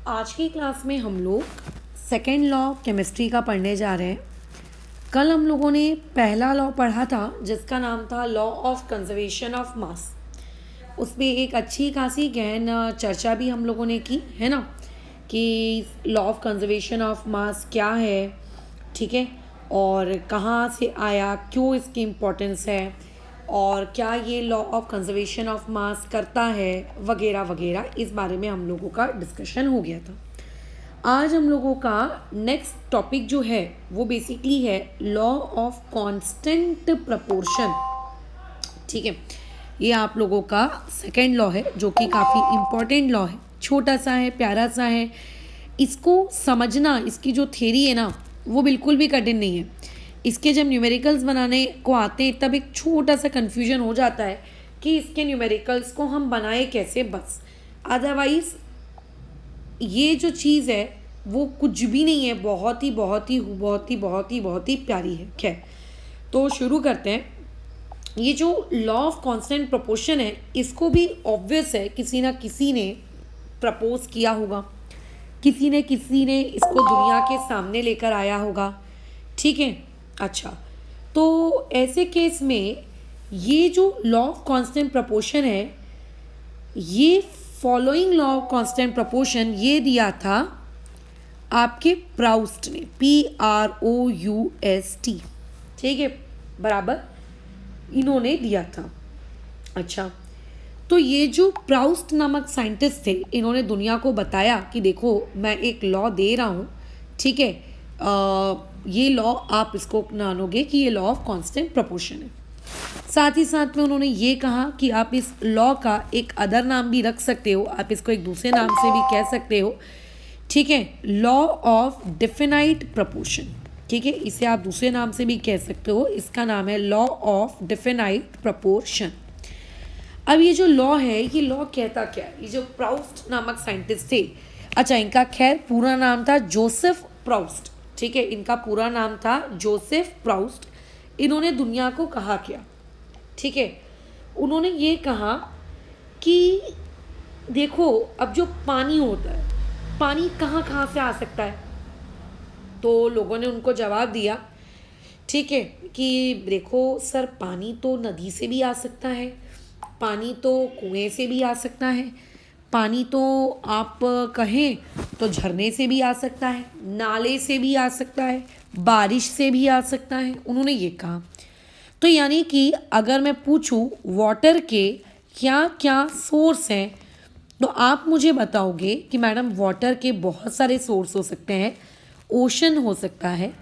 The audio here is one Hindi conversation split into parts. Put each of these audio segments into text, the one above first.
आज की क्लास में हम लोग सेकेंड लॉ केमिस्ट्री का पढ़ने जा रहे हैं। कल हम लोगों ने पहला लॉ पढ़ा था जिसका नाम था law of conservation of mass. उसमें एक अच्छी खासी गहन चर्चा भी हम लोगों ने की है ना, कि law of conservation of mass क्या है, ठीक है, और कहाँ से आया, क्यों इसकी इम्पोर्टेंस है, और क्या ये law of conservation of mass करता है, वगैरह वगैरह। इस बारे में हम लोगों का डिस्कशन हो गया था। आज हम लोगों का नेक्स्ट टॉपिक जो है वो बेसिकली है लॉ ऑफ कांस्टेंट प्रपोर्शन। ठीक है, ये आप लोगों का सेकेंड लॉ है जो कि काफ़ी इम्पोर्टेंट लॉ है, छोटा सा है, प्यारा सा है। इसको समझना, इसकी जो थ्योरी है ना वो बिल्कुल भी कठिन नहीं है। इसके जब न्यूमेरिकल्स बनाने को आते हैं तब एक छोटा सा कन्फ्यूजन हो जाता है कि इसके न्यूमेरिकल्स को हम बनाए कैसे, बस। अदरवाइज ये जो चीज़ है वो कुछ भी नहीं है, बहुत ही बहुत ही बहुत ही बहुत ही बहुत ही प्यारी है। खैर, तो शुरू करते हैं। ये जो लॉ ऑफ कांस्टेंट प्रोपोर्शन है इसको भी ऑब्वियस है किसी ना किसी ने प्रपोज किया होगा, किसी ने इसको दुनिया के सामने लेकर आया होगा। ठीक है, अच्छा, तो ऐसे केस में ये जो लॉ ऑफ कांस्टेंट प्रोपोर्शन है, ये following law of constant proportion ये दिया था आपके प्राउस्ट ने, PROUST, ठीक है, बराबर इन्होंने दिया था। अच्छा, तो ये जो प्राउस्ट नामक साइंटिस्ट थे इन्होंने दुनिया को बताया कि देखो मैं एक लॉ दे रहा हूँ, ठीक है, ये लॉ आप इसको मानोगे कि ये लॉ ऑफ कांस्टेंट प्रोपोर्शन है। साथ ही साथ में उन्होंने ये कहा कि आप इस लॉ का एक अदर नाम भी रख सकते हो, आप इसको एक दूसरे नाम से भी कह सकते हो, ठीक है, लॉ ऑफ डिफिनाइट प्रोपोर्शन। ठीक है, इसे आप दूसरे नाम से भी कह सकते हो, इसका नाम है लॉ ऑफ डिफिनाइट प्रोपोर्शन। अब ये जो लॉ है, ये लॉ कहता क्या है? ये जो प्राउस्ट नामक साइंटिस्ट थे, अच्छा, इनका खैर पूरा नाम था जोसेफ प्राउस्ट, ठीक है, इनका पूरा नाम था जोसेफ प्राउस्ट। इन्होंने दुनिया को कहा क्या? ठीक है, उन्होंने ये कहा कि देखो अब जो पानी होता है, पानी कहाँ कहाँ से आ सकता है? तो लोगों ने उनको जवाब दिया, ठीक है, कि देखो सर, पानी तो नदी से भी आ सकता है, पानी तो कुएं से भी आ सकता है, पानी तो आप कहें तो झरने से भी आ सकता है, नाले से भी आ सकता है, बारिश से भी आ सकता है। उन्होंने ये कहा। तो यानी कि अगर मैं पूछूं वाटर के क्या क्या सोर्स हैं, तो आप मुझे बताओगे कि मैडम वाटर के बहुत सारे सोर्स हो सकते हैं। ओशन हो सकता है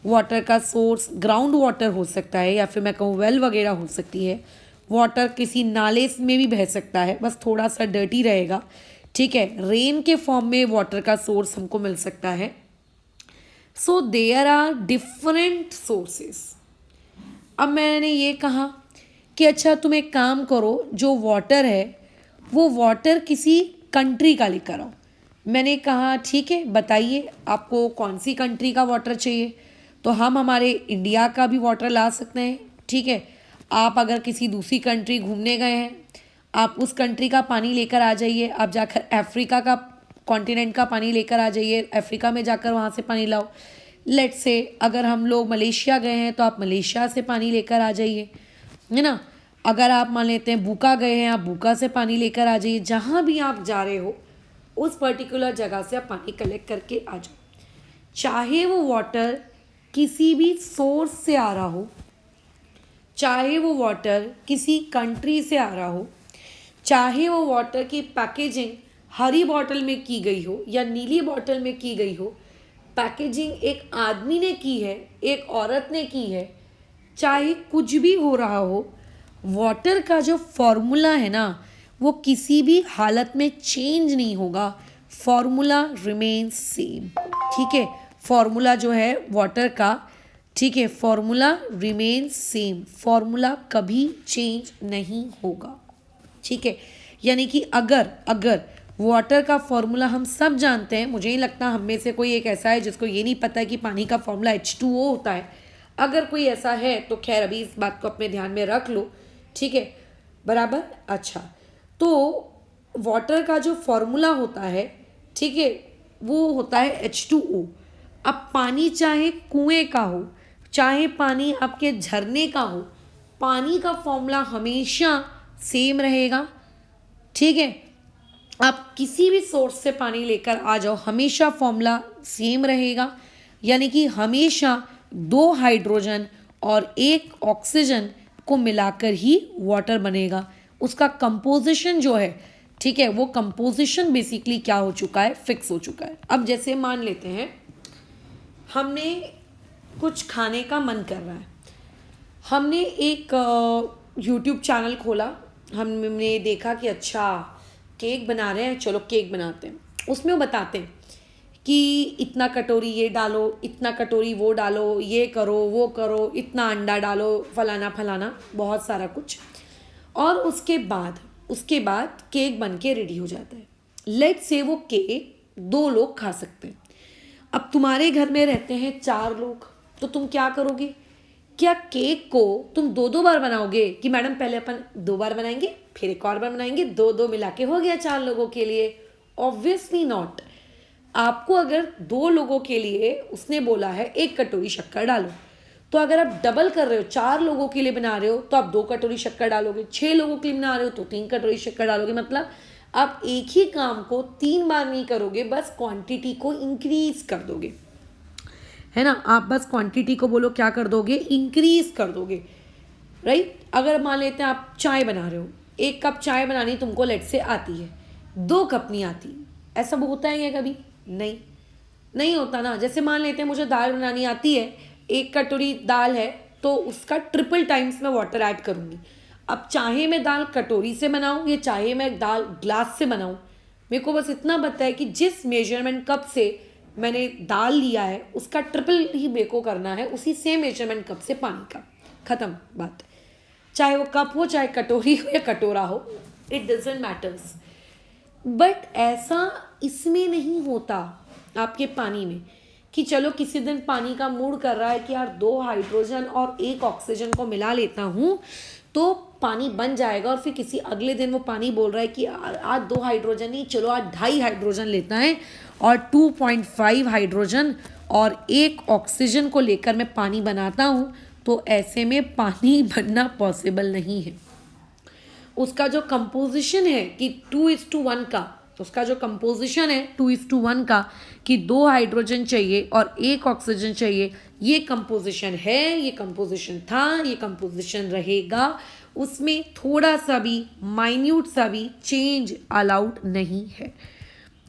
वाटर का सोर्स, ग्राउंड वाटर हो सकता है, या फिर मैं कहूँ वेल वगैरह हो सकती है। वाटर किसी नाले में भी बह सकता है, बस थोड़ा सा डर्टी रहेगा। ठीक है, रेन के फॉर्म में वाटर का सोर्स हमको मिल सकता है। So there are different sources. अब मैंने ये कहा कि अच्छा तुम एक काम करो, जो वाटर है वो वाटर किसी कंट्री का लेकर आओ। मैंने कहा ठीक है, बताइए आपको कौन सी कंट्री का वाटर चाहिए? तो हम हमारे इंडिया का भी वाटर ला सकते हैं। ठीक है, आप अगर किसी दूसरी कंट्री घूमने गए हैं, आप उस कंट्री का पानी लेकर आ जाइए, आप जाकर अफ्रीका का कॉन्टिनेंट का पानी लेकर आ जाइए, अफ्रीका में जाकर वहाँ से पानी लाओ। लेट से अगर हम लोग मलेशिया गए हैं तो आप मलेशिया से पानी लेकर आ जाइए, है ना। अगर आप मान लेते हैं बुका गए हैं, आप बुका से पानी लेकर आ जाइए। जहाँ भी आप जा रहे हो उस पर्टिकुलर जगह से आप पानी कलेक्ट करके आ जाओ, चाहे वो वाटर किसी भी सोर्स से आ रहा हो, चाहे वो वाटर किसी कंट्री से आ रहा हो, चाहे वो वाटर की पैकेजिंग हरी बॉटल में की गई हो या नीली बॉटल में की गई हो। पैकेजिंग एक आदमी ने की है, एक औरत ने की है, चाहे कुछ भी हो रहा हो, वाटर का जो फॉर्मूला है ना वो किसी भी हालत में चेंज नहीं होगा। Formula remains same. ठीक है, फॉर्मूला जो है वाटर का, ठीक है, फॉर्मूला रिमेन्स सेम, फॉर्मूला कभी चेंज नहीं होगा। ठीक है, यानी कि अगर वाटर का फॉर्मूला हम सब जानते हैं, मुझे नहीं लगता हम में से कोई एक ऐसा है जिसको ये नहीं पता है कि पानी का फॉर्मूला H2O होता है। अगर कोई ऐसा है तो खैर अभी इस बात को अपने ध्यान में रख लो, ठीक है, बराबर। अच्छा, तो वाटर का जो फॉर्मूला होता है, ठीक है, वो होता है H2O। अब पानी चाहे कुएं का हो, चाहे पानी आपके झरने का हो, पानी का फॉर्मूला हमेशा सेम रहेगा। ठीक है, आप किसी भी सोर्स से पानी लेकर आ जाओ, हमेशा फॉर्मूला सेम रहेगा। यानी कि हमेशा 2 हाइड्रोजन और 1 ऑक्सीजन को मिलाकर ही वाटर बनेगा। उसका कंपोजिशन जो है, ठीक है, वो कंपोजिशन बेसिकली क्या हो चुका है, फिक्स हो चुका है। अब जैसे मान लेते हैं हमने कुछ खाने का मन कर रहा है, हमने एक यूट्यूब चैनल खोला, हमने देखा कि अच्छा केक बना रहे हैं, चलो केक बनाते हैं। उसमें वो बताते हैं कि इतना कटोरी ये डालो, इतना कटोरी वो डालो, ये करो वो करो, इतना अंडा डालो, फलाना फलाना बहुत सारा कुछ। और उसके बाद केक बन के रेडी हो जाता है। लेट्स से वो केक 2 लोग खा सकते हैं। अब तुम्हारे घर में रहते हैं 4 लोग, तो तुम क्या करोगे? क्या केक को तुम 2-2 बार बनाओगे कि मैडम पहले अपन 2 बार बनाएंगे, फिर एक और बार बनाएंगे, 2-2 मिला के हो गया 4 लोगों के लिए? Obviously not. आपको अगर 2 लोगों के लिए उसने बोला है 1 कटोरी शक्कर डालो, तो अगर आप डबल कर रहे हो, 4 लोगों के लिए बना रहे हो तो आप 2 कटोरी शक्कर डालोगे, 6 लोगों के लिए बना रहे हो तो 3 कटोरी शक्कर डालोगे। मतलब आप एक ही काम को 3 बार नहीं करोगे, बस क्वांटिटी को इंक्रीज कर दोगे, है ना। आप बस क्वांटिटी को बोलो क्या कर दोगे, इंक्रीज कर दोगे, राइट। अगर मान लेते हैं आप चाय बना रहे हो, 1 कप चाय बनानी तुमको लेट से आती है, 2 कप नहीं आती, ऐसा होता है क्या कभी? नहीं होता ना। जैसे मान लेते हैं मुझे दाल बनानी आती है, 1 कटोरी दाल है तो उसका ट्रिपल टाइम्स मैं वाटर ऐड करूँगी। अब चाहे मैं दाल कटोरी से बनाऊँ या चाहे मैं दाल ग्लास से बनाऊँ, मेरे को बस इतना पता है कि जिस मेजरमेंट कप से मैंने दाल लिया है उसका ट्रिपल ही मेरे को करना है, उसी सेम मेजरमेंट कप से पानी का। ख़त्म बात। चाहे वो कप हो, चाहे कटोरी हो या कटोरा हो, इट डजेंट मैटर्स। बट ऐसा इसमें नहीं होता आपके पानी में कि चलो किसी दिन पानी का मूड कर रहा है कि यार 2 हाइड्रोजन और 1 ऑक्सीजन को मिला लेता हूँ तो पानी बन जाएगा, और फिर किसी अगले दिन वो पानी बोल रहा है कि आज 2 हाइड्रोजन नहीं, चलो आज 2.5 हाइड्रोजन लेता है और 2.5 हाइड्रोजन और 1 ऑक्सीजन को लेकर मैं पानी बनाता हूँ, तो ऐसे में पानी बनना पॉसिबल नहीं है। उसका जो कंपोजिशन है कि 2:1 का, उसका जो कंपोजिशन है 2:1 का कि 2 हाइड्रोजन चाहिए और 1 ऑक्सीजन चाहिए, ये कंपोजिशन है, ये कंपोजिशन था, ये कंपोजिशन रहेगा। उसमें थोड़ा सा भी माइन्यूट सा भी चेंज अलाउड नहीं है।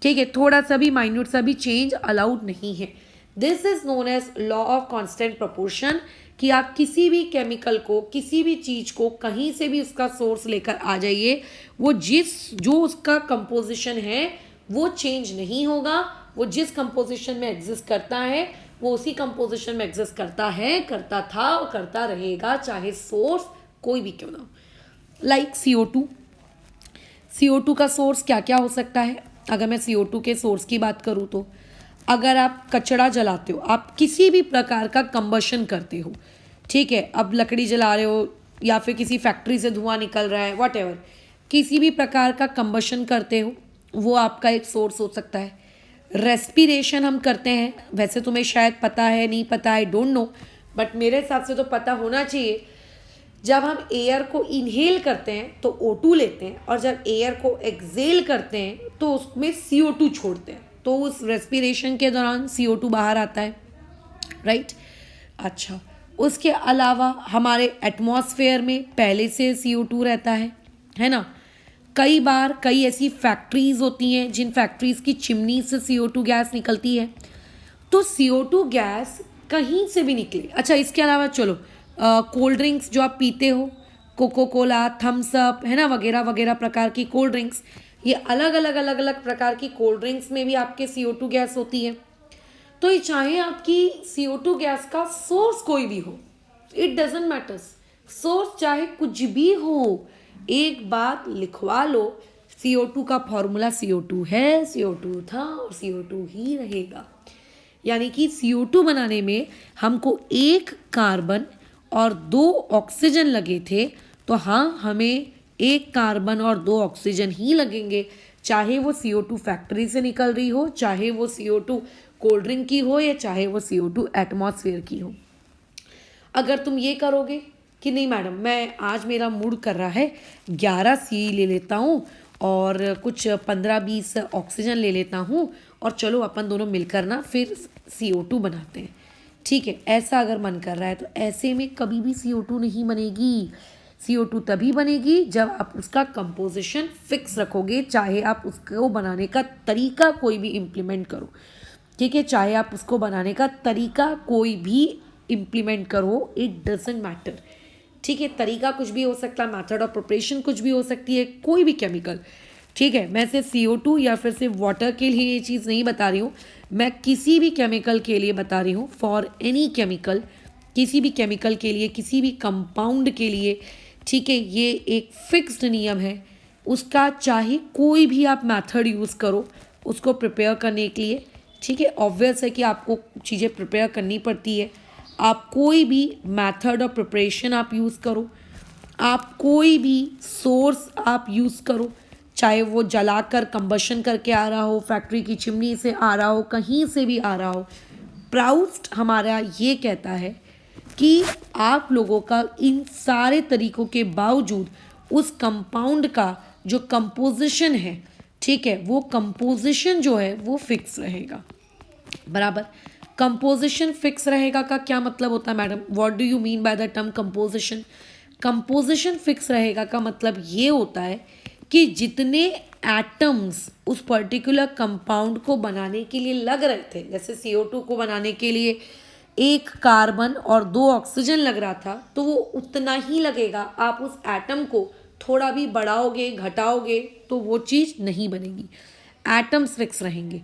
ठीक है, थोड़ा सा भी माइन्यूट सा भी चेंज अलाउड नहीं है। This is known as law of constant proportion, कि आप किसी भी केमिकल को, किसी भी चीज़ को कहीं से भी उसका सोर्स लेकर आ जाइए, वो जो उसका कंपोजिशन है वो चेंज नहीं होगा। वो जिस कंपोजिशन में एग्जिस्ट करता है वो उसी कंपोजिशन में एग्जिस्ट करता है, करता था और करता रहेगा, चाहे सोर्स कोई भी क्यों ना हो। लाइक CO2 का सोर्स क्या क्या हो सकता है? अगर मैं CO2 के सोर्स की बात करूँ तो अगर आप कचरा जलाते हो, आप किसी भी प्रकार का कंबशन करते हो, ठीक है, अब लकड़ी जला रहे हो या फिर किसी फैक्ट्री से धुआं निकल रहा है, व्हाटएवर, किसी भी प्रकार का कंबशन करते हो, वो आपका एक सोर्स हो सकता है। रेस्पिरेशन हम करते हैं, वैसे तुम्हें शायद पता है, नहीं पता, आई डोंट नो, बट मेरे हिसाब से तो पता होना चाहिए। जब हम एयर को इनहेल करते हैं तो O2 लेते हैं, और जब एयर को एक्सेल करते हैं तो उसमें CO2 छोड़ते हैं, तो उस रेस्पिरेशन के दौरान CO2 बाहर आता है, राइट। अच्छा, उसके अलावा हमारे एटमॉस्फेयर में पहले से CO2 रहता है ना। कई बार कई ऐसी फैक्ट्रीज होती हैं जिन फैक्ट्रीज की चिमनी से CO2 गैस निकलती है, तो CO2 गैस कहीं से भी निकले। अच्छा, इसके अलावा चलो कोल्ड ड्रिंक्स जो आप पीते हो, कोको कोला, थम्स अप, है ना, वगैरह वगैरह प्रकार की कोल्ड ड्रिंक्स, ये अलग अलग प्रकार की कोल्ड ड्रिंक्स में भी आपके CO2 गैस होती है। तो ये चाहे आपकी CO2 गैस का सोर्स कोई भी हो, इट डजेंट मैटर्स, सोर्स चाहे कुछ भी हो, एक बात लिखवा लो, CO2 का फॉर्मूला CO2 है, CO2 था और CO2 ही रहेगा। यानी कि CO2 बनाने में हमको 1 कार्बन और 2 ऑक्सीजन लगे थे, तो हाँ, हमें 1 कार्बन और 2 ऑक्सीजन ही लगेंगे, चाहे वो CO2 फैक्ट्री से निकल रही हो, चाहे वो CO2 कोल्ड ड्रिंक की हो, या चाहे वो CO2 एटमॉस्फेयर की हो। अगर तुम ये करोगे कि नहीं मैडम, मैं आज मेरा मूड कर रहा है 11 सी ले लेता हूँ और कुछ 15-20 ऑक्सीजन ले लेता हूँ, और चलो अपन दोनों मिलकर ना फिर CO2 बनाते हैं, ठीक है, ऐसा अगर मन कर रहा है, तो ऐसे में कभी भी CO2 नहीं बनेगी। CO2 तभी बनेगी जब आप उसका कंपोजिशन फिक्स रखोगे, चाहे आप उसको बनाने का तरीका कोई भी इम्प्लीमेंट करो, ठीक है, चाहे आप उसको बनाने का तरीका कोई भी इम्प्लीमेंट करो, इट डजेंट मैटर, ठीक है। तरीका कुछ भी हो सकता है, मेथड ऑफ प्रिपरेशन कुछ भी हो सकती है, कोई भी केमिकल, ठीक है। मैं सिर्फ CO2 या फिर सिर्फ वाटर के लिए ये चीज़ नहीं बता रही हूँ, मैं किसी भी केमिकल के लिए बता रही हूँ, फॉर एनी केमिकल, किसी भी केमिकल के लिए, किसी भी कंपाउंड के लिए, ठीक है। ये एक फिक्स्ड नियम है, उसका चाहे कोई भी आप मेथड यूज़ करो उसको प्रिपेयर करने के लिए, ठीक है। ऑब्वियस है कि आपको चीज़ें प्रिपेयर करनी पड़ती है। आप कोई भी मेथड ऑफ प्रिपरेशन आप यूज़ करो, आप कोई भी सोर्स आप यूज़ करो, चाहे वो जलाकर कंबशन करके आ रहा हो, फैक्ट्री की चिमनी से आ रहा हो, कहीं से भी आ रहा हो, प्राउस्ट हमारा ये कहता है कि आप लोगों का इन सारे तरीकों के बावजूद उस कंपाउंड का जो कंपोजिशन है, ठीक है, वो कंपोजिशन जो है वो फिक्स रहेगा, बराबर। कंपोजिशन फिक्स रहेगा का क्या मतलब होता है madam? What do you mean by the term composition? Composition fix रहेगा का मतलब ये होता है कि जितने एटम्स उस पर्टिकुलर कंपाउंड को बनाने के लिए लग रहे थे, जैसे CO2 को बनाने के लिए 1 कार्बन और 2 ऑक्सीजन लग रहा था, तो वो उतना ही लगेगा। आप उस एटम को थोड़ा भी बढ़ाओगे घटाओगे तो वो चीज़ नहीं बनेगी, एटम्स फिक्स रहेंगे,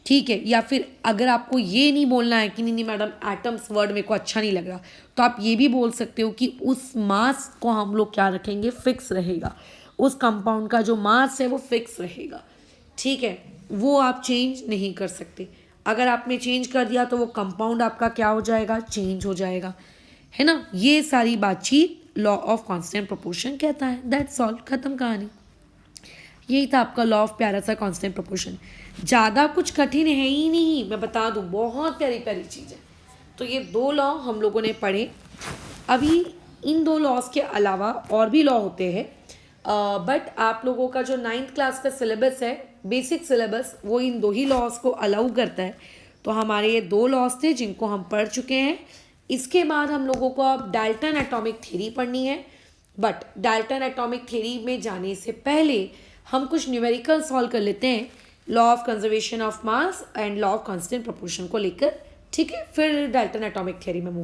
ठीक है। या फिर अगर आपको ये नहीं बोलना है कि नहीं नहीं मैडम एटम्स वर्ड मेरे को अच्छा नहीं लग रहा, तो आप ये भी बोल सकते हो कि उस मास को हम लोग क्या रखेंगे, फिक्स रहेगा, उस कंपाउंड का जो मास है वो फिक्स रहेगा, ठीक है, वो आप चेंज नहीं कर सकते। अगर आपने चेंज कर दिया तो वो कंपाउंड आपका क्या हो जाएगा, चेंज हो जाएगा, है ना। ये सारी बातचीत लॉ ऑफ कांस्टेंट प्रोपोर्शन कहता है, दैट्स ऑल, खत्म कहानी। यही था आपका लॉ ऑफ प्यारा सा कांस्टेंट प्रोपोर्शन। ज़्यादा कुछ कठिन है ही नहीं, मैं बता दूँ, बहुत प्यारी प्यारी चीज़ है। तो ये 2 लॉ हम लोगों ने पढ़े। अभी इन 2 लॉज के अलावा और भी लॉ होते हैं, बट आप लोगों का जो 9th क्लास का सिलेबस है, बेसिक सिलेबस, वो इन 2 ही लॉज को अलाउ करता है। तो हमारे ये 2 लॉज थे जिनको हम पढ़ चुके हैं। इसके बाद हम लोगों को अब डाल्टन एटॉमिक थ्योरी पढ़नी है, बट डाल्टन एटॉमिक थ्योरी में जाने से पहले हम कुछ न्यूमेरिकल सॉल्व कर लेते हैं, law of conservation of mass and law of constant proportion को लेकर, ठीक है। फिर डाल्टन एटॉमिक थ्योरी में मूव